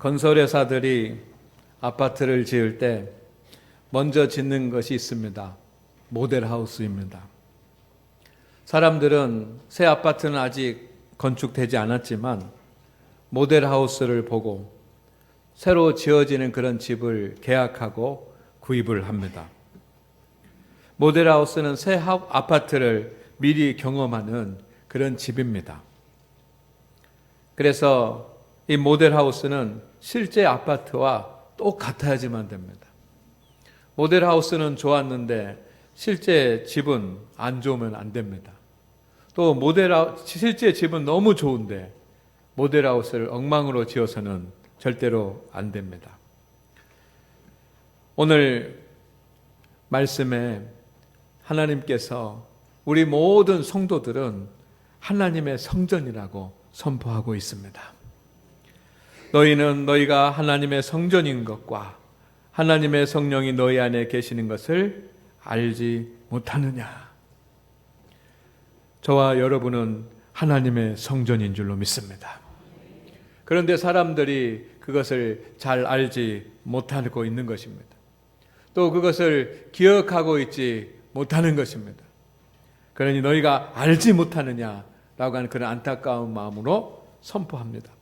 건설회사들이 아파트를 지을 때 먼저 짓는 것이 있습니다. 모델하우스입니다. 사람들은 새 아파트는 아직 건축되지 않았지만 모델하우스를 보고 새로 지어지는 그런 집을 계약하고 구입을 합니다. 모델하우스는 새 아파트를 미리 경험하는 그런 집입니다. 그래서 이 모델하우스는 실제 아파트와 똑같아야지만 됩니다. 모델하우스는 좋았는데 실제 집은 안 좋으면 안 됩니다. 또 실제 집은 너무 좋은데 모델하우스를 엉망으로 지어서는 절대로 안 됩니다. 오늘 말씀에 하나님께서 우리 모든 성도들은 하나님의 성전이라고 선포하고 있습니다. 너희는 너희가 하나님의 성전인 것과 하나님의 성령이 너희 안에 계시는 것을 알지 못하느냐. 저와 여러분은 하나님의 성전인 줄로 믿습니다. 그런데 사람들이 그것을 잘 알지 못하고 있는 것입니다. 또 그것을 기억하고 있지 못하는 것입니다. 그러니 너희가 알지 못하느냐라고 하는 그런 안타까운 마음으로 선포합니다.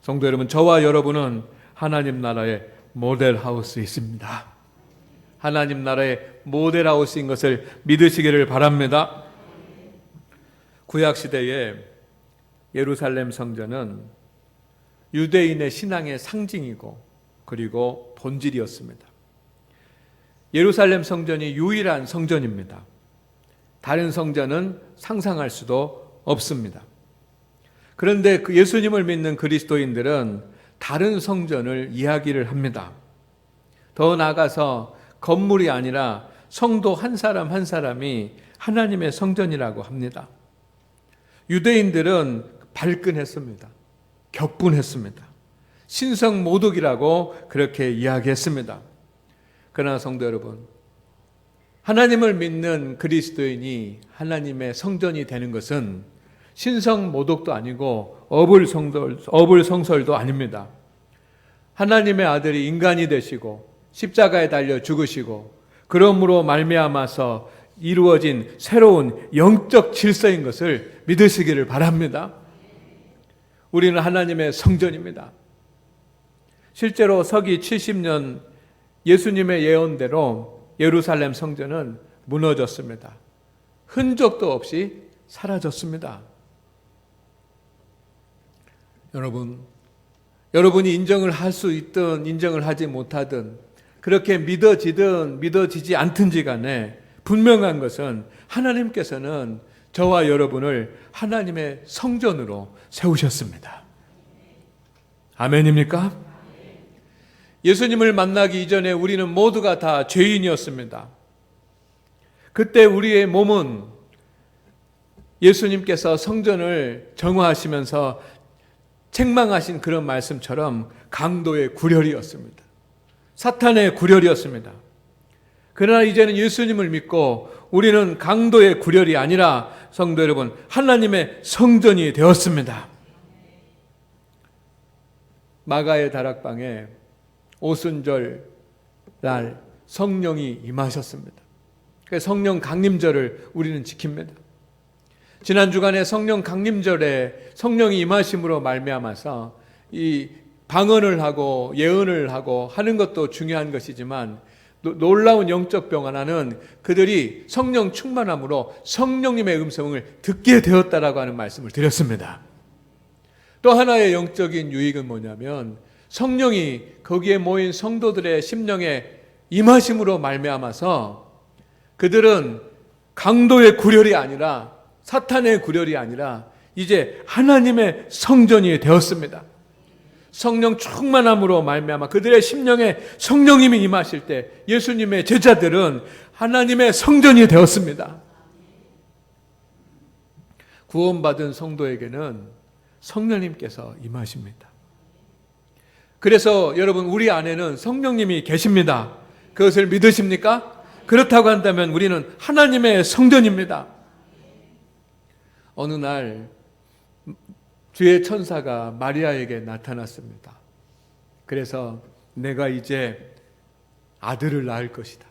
성도 여러분, 저와 여러분은 하나님 나라의 모델하우스에 있습니다. 하나님 나라의 모델하우스인 것을 믿으시기를 바랍니다. 구약시대에 예루살렘 성전은 유대인의 신앙의 상징이고 그리고 본질이었습니다. 예루살렘 성전이 유일한 성전입니다. 다른 성전은 상상할 수도 없습니다. 그런데 그 예수님을 믿는 그리스도인들은 다른 성전을 이야기를 합니다. 더 나아가서 건물이 아니라 성도 한 사람 한 사람이 하나님의 성전이라고 합니다. 유대인들은 발끈했습니다. 격분했습니다. 신성모독이라고 그렇게 이야기했습니다. 그러나 성도 여러분, 하나님을 믿는 그리스도인이 하나님의 성전이 되는 것은 신성모독도 아니고 어불성설도 아닙니다. 하나님의 아들이 인간이 되시고 십자가에 달려 죽으시고 그러므로 말미암아서 이루어진 새로운 영적 질서인 것을 믿으시기를 바랍니다. 우리는 하나님의 성전입니다. 실제로 서기 70년 예수님의 예언대로 예루살렘 성전은 무너졌습니다. 흔적도 없이 사라졌습니다. 여러분이 인정을 할 수 있든 인정을 하지 못하든 그렇게 믿어지든 믿어지지 않든지 간에 분명한 것은 하나님께서는 저와 여러분을 하나님의 성전으로 세우셨습니다. 아멘입니까? 예수님을 만나기 이전에 우리는 모두가 다 죄인이었습니다. 그때 우리의 몸은 예수님께서 성전을 정화하시면서 책망하신 그런 말씀처럼 강도의 구렬이었습니다. 사탄의 구렬이었습니다. 그러나 이제는 예수님을 믿고 우리는 강도의 구렬이 아니라 성도 여러분, 하나님의 성전이 되었습니다. 마가의 다락방에 오순절 날 성령이 임하셨습니다. 성령 강림절을 우리는 지킵니다. 지난 주간에 성령 강림절에 성령이 임하심으로 말미암아서 이 방언을 하고 예언을 하고 하는 것도 중요한 것이지만 놀라운 영적 병 하나는 그들이 성령 충만함으로 성령님의 음성을 듣게 되었다라고 하는 말씀을 드렸습니다. 또 하나의 영적인 유익은 뭐냐면 성령이 거기에 모인 성도들의 심령에 임하심으로 말미암아서 그들은 강도의 구렬이 아니라 사탄의 구렬이 아니라 이제 하나님의 성전이 되었습니다. 성령 충만함으로 말미암아 그들의 심령에 성령님이 임하실 때 예수님의 제자들은 하나님의 성전이 되었습니다. 구원받은 성도에게는 성령님께서 임하십니다. 그래서 여러분, 우리 안에는 성령님이 계십니다. 그것을 믿으십니까? 그렇다고 한다면 우리는 하나님의 성전입니다. 어느 날 주의 천사가 마리아에게 나타났습니다. 그래서 내가 이제 아들을 낳을 것이다.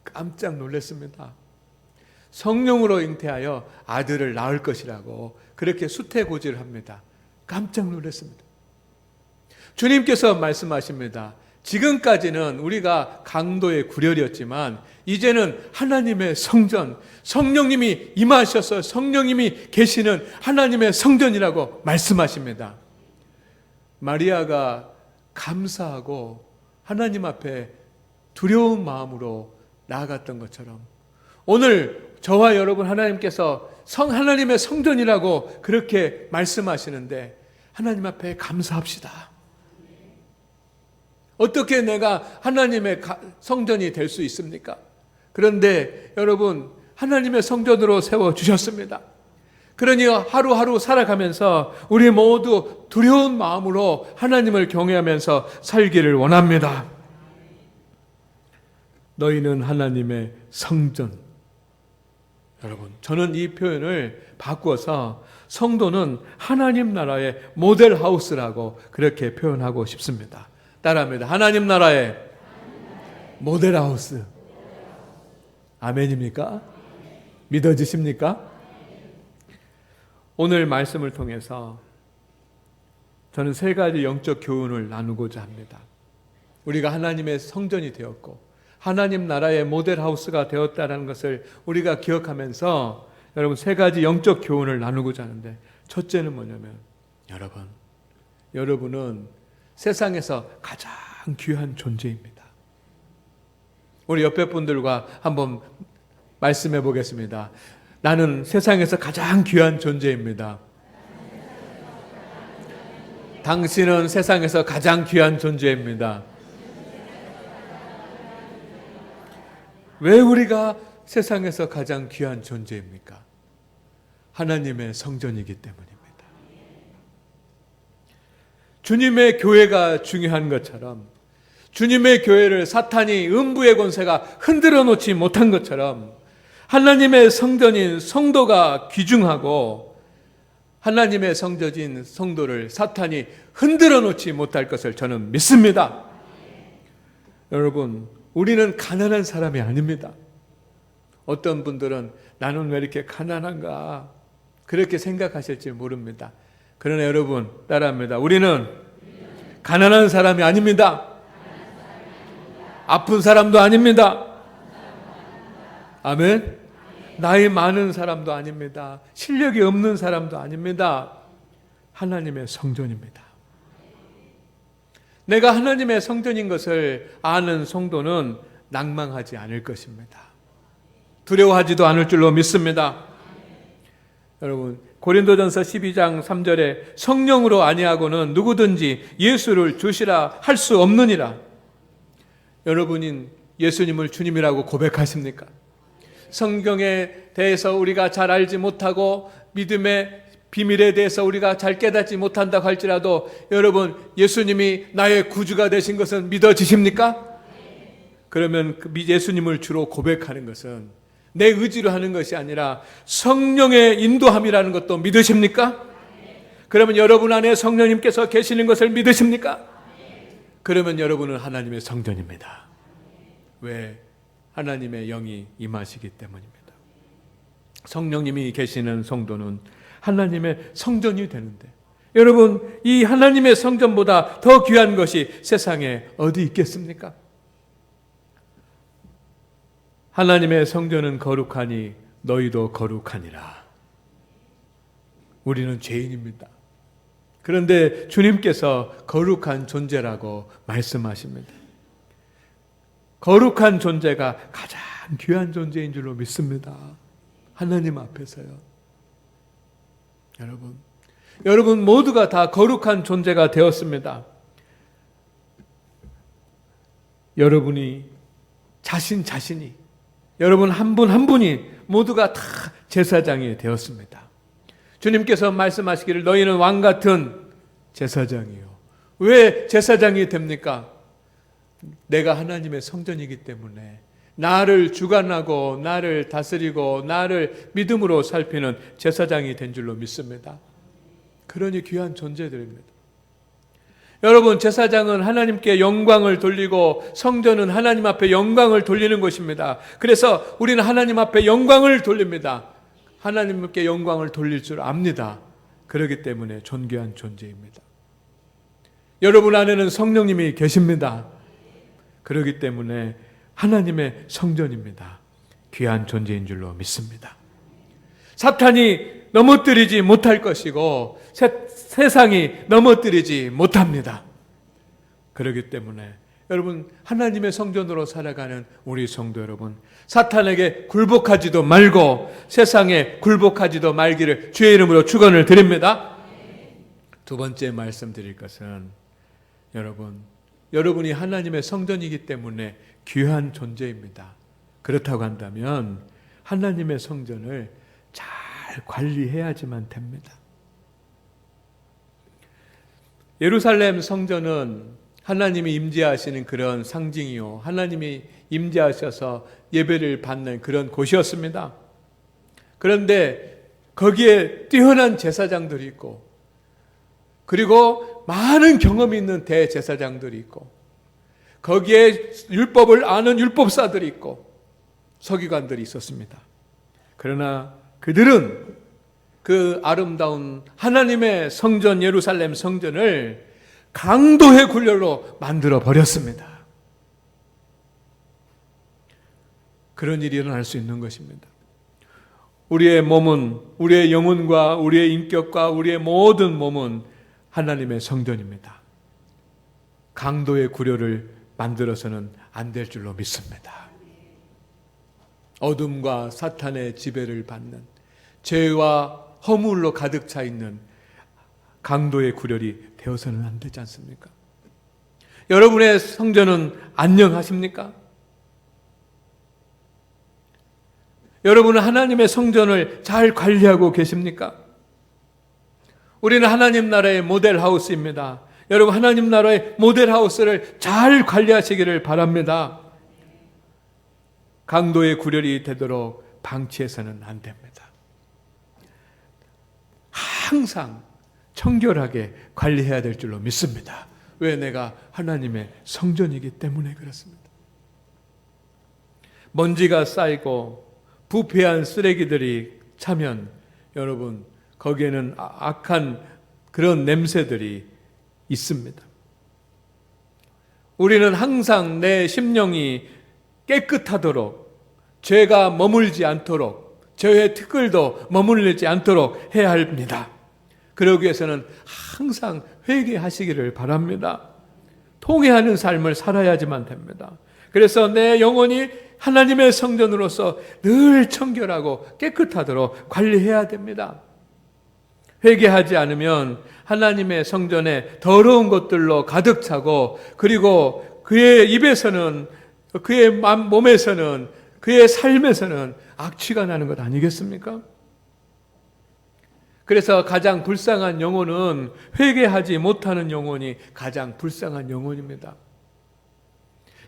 깜짝 놀랐습니다. 성령으로 잉태하여 아들을 낳을 것이라고 그렇게 수태고지를 합니다. 깜짝 놀랐습니다. 주님께서 말씀하십니다. 지금까지는 우리가 강도의 구렬이었지만 이제는 하나님의 성전, 성령님이 임하셔서 성령님이 계시는 하나님의 성전이라고 말씀하십니다. 마리아가 감사하고 하나님 앞에 두려운 마음으로 나아갔던 것처럼 오늘 저와 여러분 하나님께서 하나님의 성전이라고 그렇게 말씀하시는데 하나님 앞에 감사합시다. 어떻게 내가 하나님의 성전이 될 수 있습니까? 그런데 여러분 하나님의 성전으로 세워주셨습니다. 그러니 하루하루 살아가면서 우리 모두 두려운 마음으로 하나님을 경외하면서 살기를 원합니다. 너희는 하나님의 성전. 여러분, 저는 이 표현을 바꿔서 성도는 하나님 나라의 모델하우스라고 그렇게 표현하고 싶습니다. 따라합니다. 하나님 나라의 모델하우스. 아멘입니까? 믿어지십니까? 오늘 말씀을 통해서 저는 세 가지 영적 교훈을 나누고자 합니다. 우리가 하나님의 성전이 되었고 하나님 나라의 모델하우스가 되었다는 것을 우리가 기억하면서 여러분 세 가지 영적 교훈을 나누고자 하는데, 첫째는 뭐냐면 여러분은 세상에서 가장 귀한 존재입니다. 우리 옆에 분들과 한번 말씀해 보겠습니다. 나는 세상에서 가장 귀한 존재입니다. 당신은 세상에서 가장 귀한 존재입니다. 왜 우리가 세상에서 가장 귀한 존재입니까? 하나님의 성전이기 때문입니다. 주님의 교회가 중요한 것처럼, 주님의 교회를 사탄이 음부의 권세가 흔들어 놓지 못한 것처럼 하나님의 성전인 성도가 귀중하고 하나님의 성전인 성도를 사탄이 흔들어 놓지 못할 것을 저는 믿습니다. 여러분, 우리는 가난한 사람이 아닙니다. 어떤 분들은 나는 왜 이렇게 가난한가 그렇게 생각하실지 모릅니다. 그러나 여러분 따라합니다. 우리는 가난한 사람이 아닙니다. 아픈 사람도 아닙니다. 아멘. 나이 많은 사람도 아닙니다. 실력이 없는 사람도 아닙니다. 하나님의 성전입니다. 내가 하나님의 성전인 것을 아는 성도는 낭망하지 않을 것입니다. 두려워하지도 않을 줄로 믿습니다. 여러분, 고린도전서 12장 3절에 성령으로 아니하고는 누구든지 예수를 주시라 할 수 없느니라. 여러분인 예수님을 주님이라고 고백하십니까? 성경에 대해서 우리가 잘 알지 못하고 믿음의 비밀에 대해서 우리가 잘 깨닫지 못한다고 할지라도 여러분 예수님이 나의 구주가 되신 것은 믿어지십니까? 그러면 예수님을 주로 고백하는 것은 내 의지로 하는 것이 아니라 성령의 인도함이라는 것도 믿으십니까? 그러면 여러분 안에 성령님께서 계시는 것을 믿으십니까? 그러면 여러분은 하나님의 성전입니다. 왜? 하나님의 영이 임하시기 때문입니다. 성령님이 계시는 성도는 하나님의 성전이 되는데, 여러분 이 하나님의 성전보다 더 귀한 것이 세상에 어디 있겠습니까? 하나님의 성전은 거룩하니 너희도 거룩하니라. 우리는 죄인입니다. 그런데 주님께서 거룩한 존재라고 말씀하십니다. 거룩한 존재가 가장 귀한 존재인 줄로 믿습니다. 하나님 앞에서요. 여러분 모두가 다 거룩한 존재가 되었습니다. 여러분이 자신이 여러분 한 분 한 분이 모두가 다 제사장이 되었습니다. 주님께서 말씀하시기를 너희는 왕 같은 제사장이요. 왜 제사장이 됩니까? 내가 하나님의 성전이기 때문에 나를 주관하고 나를 다스리고 나를 믿음으로 살피는 제사장이 된 줄로 믿습니다. 그러니 귀한 존재들입니다. 여러분, 제사장은 하나님께 영광을 돌리고 성전은 하나님 앞에 영광을 돌리는 것입니다. 그래서 우리는 하나님 앞에 영광을 돌립니다. 하나님께 영광을 돌릴 줄 압니다. 그렇기 때문에 존귀한 존재입니다. 여러분 안에는 성령님이 계십니다. 그렇기 때문에 하나님의 성전입니다. 귀한 존재인 줄로 믿습니다. 사탄이 넘어뜨리지 못할 것이고 세상이 넘어뜨리지 못합니다. 그렇기 때문에 여러분, 하나님의 성전으로 살아가는 우리 성도 여러분, 사탄에게 굴복하지도 말고 세상에 굴복하지도 말기를 주의 이름으로 축원을 드립니다. 두 번째 말씀드릴 것은 여러분이 하나님의 성전이기 때문에 귀한 존재입니다. 그렇다고 한다면 하나님의 성전을 잘 관리해야지만 됩니다. 예루살렘 성전은 하나님이 임재하시는 그런 상징이요, 하나님이 임재하셔서 예배를 받는 그런 곳이었습니다. 그런데 거기에 뛰어난 제사장들이 있고, 그리고 많은 경험이 있는 대제사장들이 있고, 거기에 율법을 아는 율법사들이 있고 서기관들이 있었습니다. 그러나 그들은 그 아름다운 하나님의 성전, 예루살렘 성전을 강도의 굴렬로 만들어 버렸습니다. 그런 일이 일어날 수 있는 것입니다. 우리의 몸은, 우리의 영혼과 우리의 인격과 우리의 모든 몸은 하나님의 성전입니다. 강도의 굴렬을 만들어서는 안 될 줄로 믿습니다. 어둠과 사탄의 지배를 받는, 죄와 허물로 가득 차 있는 강도의 굴렬이 되어서는 안 되지 않습니까? 여러분의 성전은 안녕하십니까? 여러분은 하나님의 성전을 잘 관리하고 계십니까? 우리는 하나님 나라의 모델하우스입니다. 여러분, 하나님 나라의 모델하우스를 잘 관리하시기를 바랍니다. 강도의 굴렬이 되도록 방치해서는 안 됩니다. 항상 청결하게 관리해야 될 줄로 믿습니다. 왜? 내가 하나님의 성전이기 때문에 그렇습니다. 먼지가 쌓이고 부패한 쓰레기들이 차면 여러분, 거기에는 악한 그런 냄새들이 있습니다. 우리는 항상 내 심령이 깨끗하도록, 죄가 머물지 않도록, 죄의 티끌도 머물지 않도록 해야 합니다. 그러기 위해서는 항상 회개하시기를 바랍니다. 통회하는 삶을 살아야지만 됩니다. 그래서 내 영혼이 하나님의 성전으로서 늘 청결하고 깨끗하도록 관리해야 됩니다. 회개하지 않으면 하나님의 성전에 더러운 것들로 가득 차고, 그리고 그의 입에서는, 그의 몸에서는, 그의 삶에서는 악취가 나는 것 아니겠습니까? 그래서 가장 불쌍한 영혼은 회개하지 못하는 영혼이 가장 불쌍한 영혼입니다.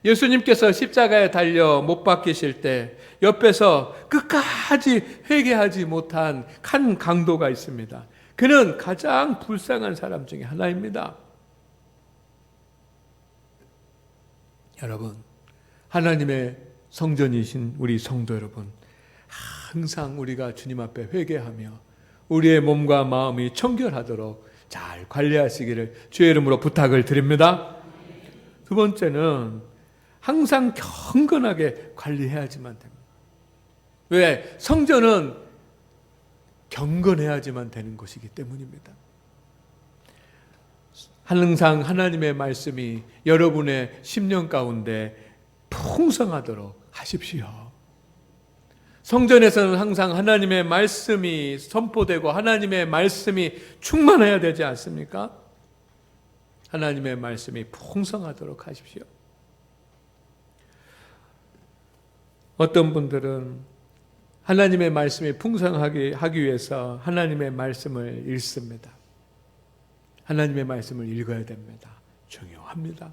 예수님께서 십자가에 달려 못 박히실 때 옆에서 끝까지 회개하지 못한 한 강도가 있습니다. 그는 가장 불쌍한 사람 중에 하나입니다. 여러분, 하나님의 성전이신 우리 성도 여러분, 항상 우리가 주님 앞에 회개하며 우리의 몸과 마음이 청결하도록 잘 관리하시기를 주의 이름으로 부탁을 드립니다. 두 번째는 항상 경건하게 관리해야지만 됩니다. 왜? 성전은 경건해야지만 되는 것이기 때문입니다. 항상 하나님의 말씀이 여러분의 심령 가운데 풍성하도록 하십시오. 성전에서는 항상 하나님의 말씀이 선포되고 하나님의 말씀이 충만해야 되지 않습니까? 하나님의 말씀이 풍성하도록 하십시오. 어떤 분들은 하나님의 말씀이 풍성하게 하기 위해서 하나님의 말씀을 읽습니다. 하나님의 말씀을 읽어야 됩니다. 중요합니다.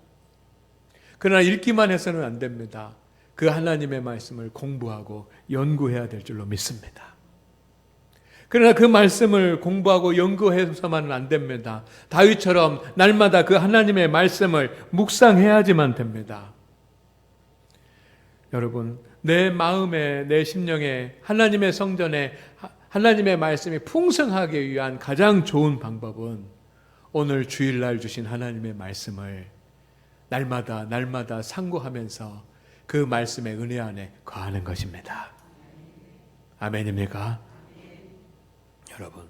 그러나 읽기만 해서는 안 됩니다. 그 하나님의 말씀을 공부하고 연구해야 될 줄로 믿습니다. 그러나 그 말씀을 공부하고 연구해서만은 안 됩니다. 다윗처럼 날마다 그 하나님의 말씀을 묵상해야지만 됩니다. 여러분, 내 마음에, 내 심령에 하나님의 성전에 하나님의 말씀이 풍성하기 위한 가장 좋은 방법은 오늘 주일날 주신 하나님의 말씀을 날마다 상고하면서 그 말씀의 은혜 안에 거하는 것입니다. 아멘입니까? 여러분,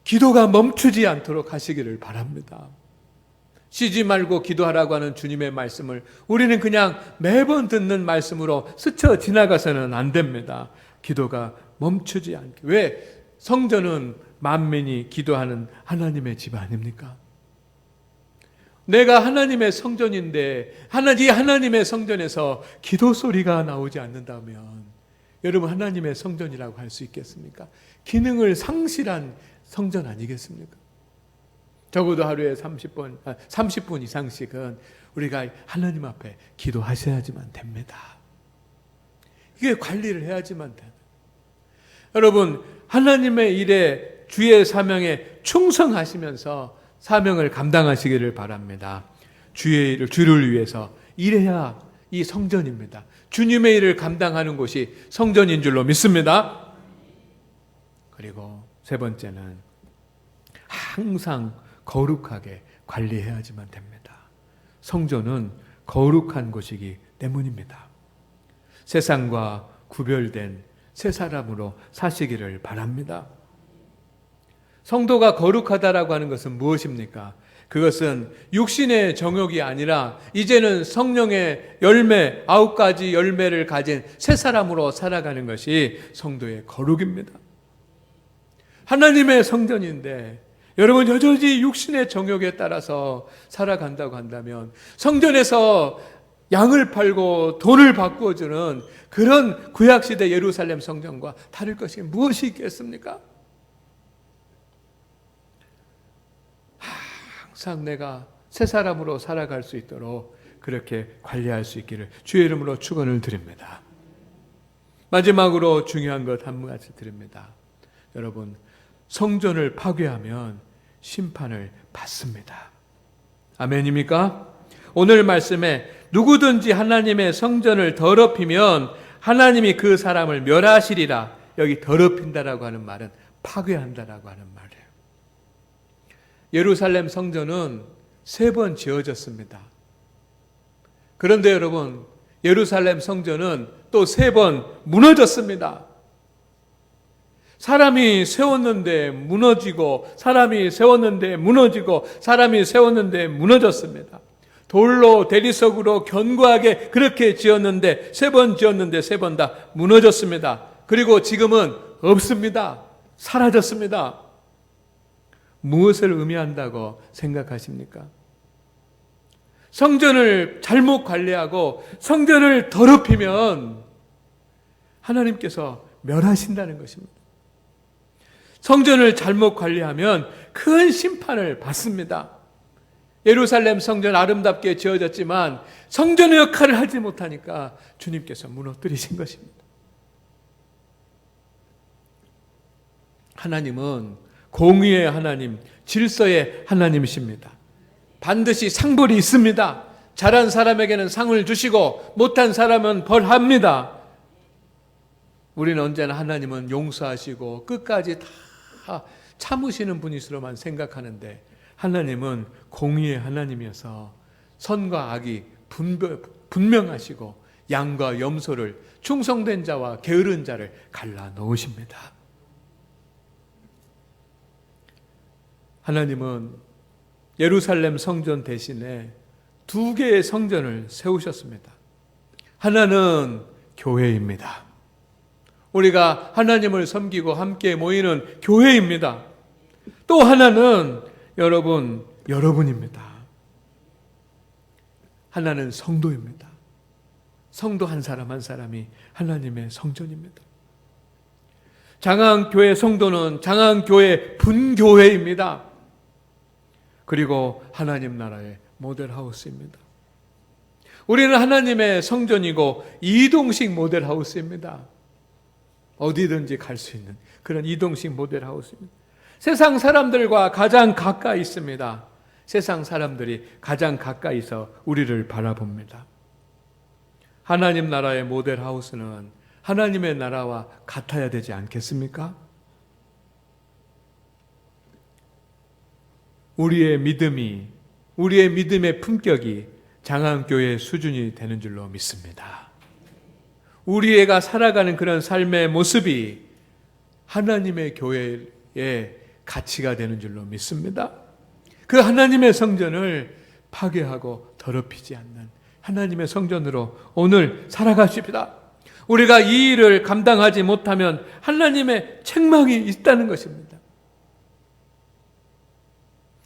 기도가 멈추지 않도록 하시기를 바랍니다. 쉬지 말고 기도하라고 하는 주님의 말씀을 우리는 그냥 매번 듣는 말씀으로 스쳐 지나가서는 안 됩니다. 기도가 멈추지 않게. 왜? 성전은 만민이 기도하는 하나님의 집 아닙니까? 내가 하나님의 성전인데 이 하나님의 성전에서 기도 소리가 나오지 않는다면 여러분, 하나님의 성전이라고 할 수 있겠습니까? 기능을 상실한 성전 아니겠습니까? 적어도 하루에 30분 이상씩은 우리가 하나님 앞에 기도하셔야지만 됩니다. 이게 관리를 해야지만 돼요. 여러분, 하나님의 일에 주의 사명에 충성하시면서 사명을 감당하시기를 바랍니다. 주를 위해서 일해야 이 성전입니다. 주님의 일을 감당하는 곳이 성전인 줄로 믿습니다. 그리고 세 번째는 항상 거룩하게 관리해야지만 됩니다. 성전은 거룩한 곳이기 때문입니다. 세상과 구별된 새 사람으로 사시기를 바랍니다. 성도가 거룩하다라고 하는 것은 무엇입니까? 그것은 육신의 정욕이 아니라 이제는 성령의 열매, 9가지 열매를 가진 새 사람으로 살아가는 것이 성도의 거룩입니다. 하나님의 성전인데 여러분, 여전히 육신의 정욕에 따라서 살아간다고 한다면 성전에서 양을 팔고 돈을 바꾸어주는 그런 구약시대 예루살렘 성전과 다를 것이 무엇이 있겠습니까? 항상 내가 새 사람으로 살아갈 수 있도록 그렇게 관리할 수 있기를 주의 이름으로 축원을 드립니다. 마지막으로 중요한 것 한 가지 드립니다. 여러분, 성전을 파괴하면 심판을 받습니다. 아멘입니까? 오늘 말씀에 누구든지 하나님의 성전을 더럽히면 하나님이 그 사람을 멸하시리라. 여기 더럽힌다라고 하는 말은 파괴한다라고 하는 말이에요. 예루살렘 성전은 3번 지어졌습니다. 그런데 여러분, 예루살렘 성전은 또 3번 무너졌습니다. 사람이 세웠는데 무너지고, 사람이 세웠는데 무너지고, 사람이 세웠는데 무너졌습니다. 돌로 대리석으로 견고하게 그렇게 지었는데 3번 지었는데 3번 다 무너졌습니다. 그리고 지금은 없습니다. 사라졌습니다. 무엇을 의미한다고 생각하십니까? 성전을 잘못 관리하고 성전을 더럽히면 하나님께서 멸하신다는 것입니다. 성전을 잘못 관리하면 큰 심판을 받습니다. 예루살렘 성전 아름답게 지어졌지만 성전의 역할을 하지 못하니까 주님께서 무너뜨리신 것입니다. 하나님은 공의의 하나님, 질서의 하나님이십니다. 반드시 상벌이 있습니다. 잘한 사람에게는 상을 주시고 못한 사람은 벌합니다. 우리는 언제나 하나님은 용서하시고 끝까지 다 참으시는 분이시로만 생각하는데 하나님은 공의의 하나님이어서 선과 악이 분명하시고 양과 염소를 충성된 자와 게으른 자를 갈라 놓으십니다. 하나님은 예루살렘 성전 대신에 2개의 성전을 세우셨습니다. 하나는 교회입니다. 우리가 하나님을 섬기고 함께 모이는 교회입니다. 또 하나는 여러분입니다. 하나는 성도입니다. 성도 한 사람 한 사람이 하나님의 성전입니다. 장안교회 성도는 장안교회 분교회입니다. 그리고 하나님 나라의 모델하우스입니다. 우리는 하나님의 성전이고 이동식 모델하우스입니다. 어디든지 갈 수 있는 그런 이동식 모델하우스입니다. 세상 사람들과 가장 가까이 있습니다. 세상 사람들이 가장 가까이서 우리를 바라봅니다. 하나님 나라의 모델하우스는 하나님의 나라와 같아야 되지 않겠습니까? 우리의 믿음이, 우리의 믿음의 품격이 장안교회 수준이 되는 줄로 믿습니다. 우리가 살아가는 그런 삶의 모습이 하나님의 교회의 가치가 되는 줄로 믿습니다. 그 하나님의 성전을 파괴하고 더럽히지 않는 하나님의 성전으로 오늘 살아가십니다. 우리가 이 일을 감당하지 못하면 하나님의 책망이 있다는 것입니다.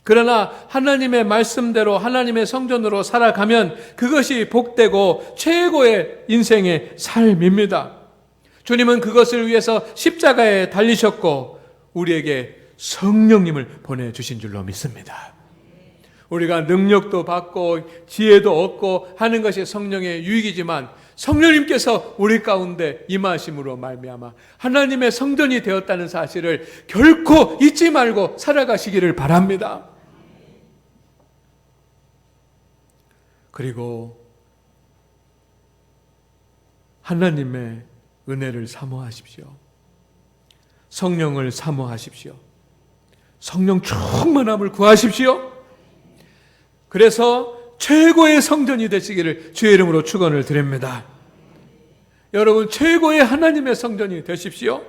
그러나 하나님의 말씀대로 하나님의 성전으로 살아가면 그것이 복되고 최고의 인생의 삶입니다. 주님은 그것을 위해서 십자가에 달리셨고 우리에게 성령님을 보내주신 줄로 믿습니다. 우리가 능력도 받고 지혜도 얻고 하는 것이 성령의 유익이지만 성령님께서 우리 가운데 임하심으로 말미암아 하나님의 성전이 되었다는 사실을 결코 잊지 말고 살아가시기를 바랍니다. 그리고 하나님의 은혜를 사모하십시오. 성령을 사모하십시오. 성령 충만함을 구하십시오. 그래서 최고의 성전이 되시기를 주의 이름으로 축원을 드립니다. 여러분 최고의 하나님의 성전이 되십시오.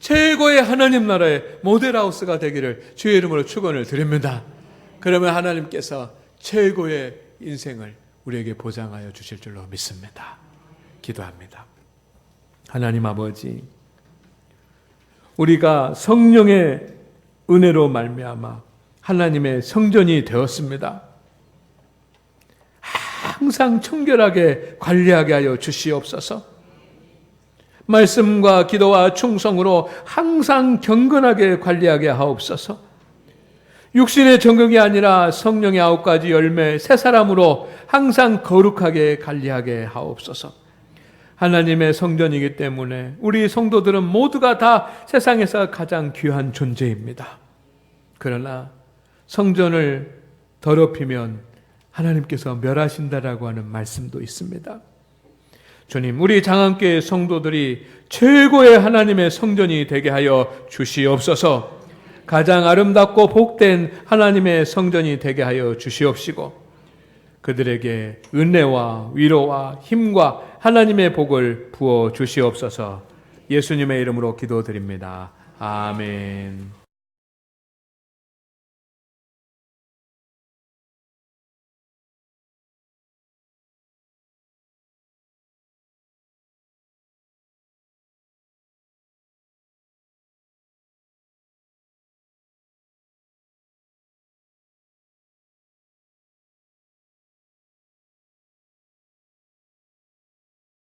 최고의 하나님 나라의 모델하우스가 되기를 주의 이름으로 축원을 드립니다. 그러면 하나님께서 최고의 인생을 우리에게 보장하여 주실 줄로 믿습니다. 기도합니다. 하나님 아버지, 우리가 성령의 은혜로 말미암아 하나님의 성전이 되었습니다. 항상 청결하게 관리하게 하여 주시옵소서. 말씀과 기도와 충성으로 항상 경건하게 관리하게 하옵소서. 육신의 정욕이 아니라 성령의 9가지 열매 새 사람으로 항상 거룩하게 관리하게 하옵소서. 하나님의 성전이기 때문에 우리 성도들은 모두가 다 세상에서 가장 귀한 존재입니다. 그러나 성전을 더럽히면 하나님께서 멸하신다라고 하는 말씀도 있습니다. 주님, 우리 장안교회 성도들이 최고의 하나님의 성전이 되게 하여 주시옵소서. 가장 아름답고 복된 하나님의 성전이 되게 하여 주시옵시고 그들에게 은혜와 위로와 힘과 하나님의 복을 부어 주시옵소서. 예수님의 이름으로 기도드립니다. 아멘.